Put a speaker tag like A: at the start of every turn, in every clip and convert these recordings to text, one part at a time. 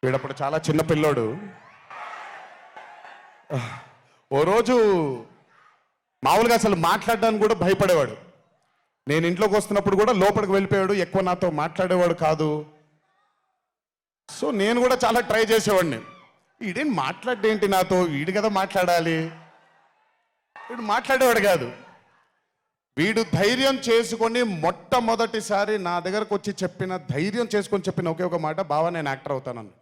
A: వీడప్పుడు చాలా చిన్న పిల్లోడు. ఓ రోజు మామూలుగా అసలు మాట్లాడడానికి కూడా భయపడేవాడు. నేను ఇంట్లోకి వస్తున్నప్పుడు కూడా లోపలికి వెళ్ళిపోయాడు, ఎక్కువ నాతో మాట్లాడేవాడు కాదు. సో నేను కూడా చాలా ట్రై చేసేవాడిని. వీడేం మాట్లాడేంటి నాతో, వీడు కదా మాట్లాడాలి, వీడు మాట్లాడేవాడు కాదు. వీడు ధైర్యం చేసుకొని మొట్టమొదటిసారి నా దగ్గరకు వచ్చి ధైర్యం చేసుకొని చెప్పిన ఒకే ఒక మాట, బావా నేను యాక్టర్ అవుతానని.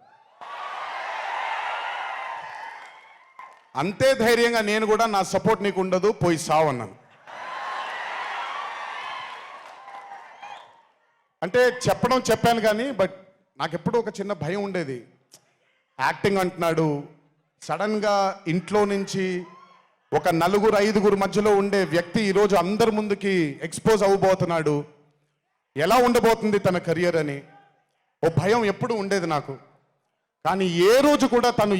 A: అంతే ధైర్యంగా నేను కూడా నా సపోర్ట్ నీకు ఉండదు, పోయి సావు అన్నాను. అంటే చెప్పాను కానీ బట్ నాకు ఎప్పుడూ ఒక చిన్న భయం ఉండేది. యాక్టింగ్ అంటున్నాడు, సడన్గా ఇంట్లో నుంచి ఒక 4-5 మధ్యలో ఉండే వ్యక్తి ఈరోజు అందరి ముందుకి ఎక్స్పోజ్ అవ్వబోతున్నాడు, ఎలా ఉండబోతుంది తన కెరియర్ అని ఓ భయం ఎప్పుడు ఉండేది నాకు. కానీ ఏ రోజు కూడా తను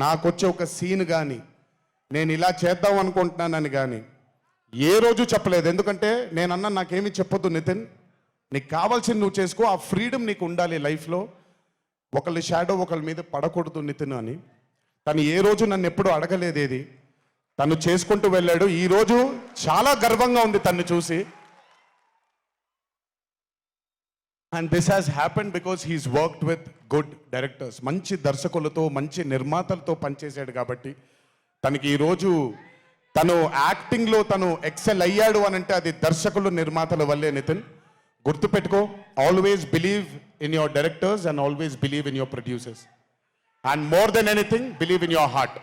A: నాకొచ్చే ఒక సీన్ కానీ నేను ఇలా చేద్దాం అనుకుంటున్నానని కానీ ఏ రోజు చెప్పలేదు. ఎందుకంటే నేనన్నా నాకేమీ చెప్పొద్దు నితిన్, నీకు కావాల్సింది నువ్వు చేసుకో, ఆ ఫ్రీడమ్ నీకు ఉండాలి లైఫ్లో, ఒకళ్ళ షాడో ఒకళ్ళ మీద పడకూడదు నితిన్ అని. తను ఏ రోజు నన్ను ఎప్పుడూ అడగలేదేది, తను చేసుకుంటూ వెళ్ళాడు. ఈరోజు చాలా గర్వంగా ఉంది తను చూసి. And this has happened because he's worked with good directors. మంచి దర్శకులతో మంచి నిర్మాతలతో పనిచేశాడు కాబట్టి తనకి ఈరోజు తను యాక్టింగ్లో తను ఎక్సెల్ అయ్యాడు అని అంటే అది దర్శకులు నిర్మాతల వల్లే నితిన్. గుర్తుపెట్టుకో, always believe in your directors and always believe in your producers. And more than anything, believe in your heart.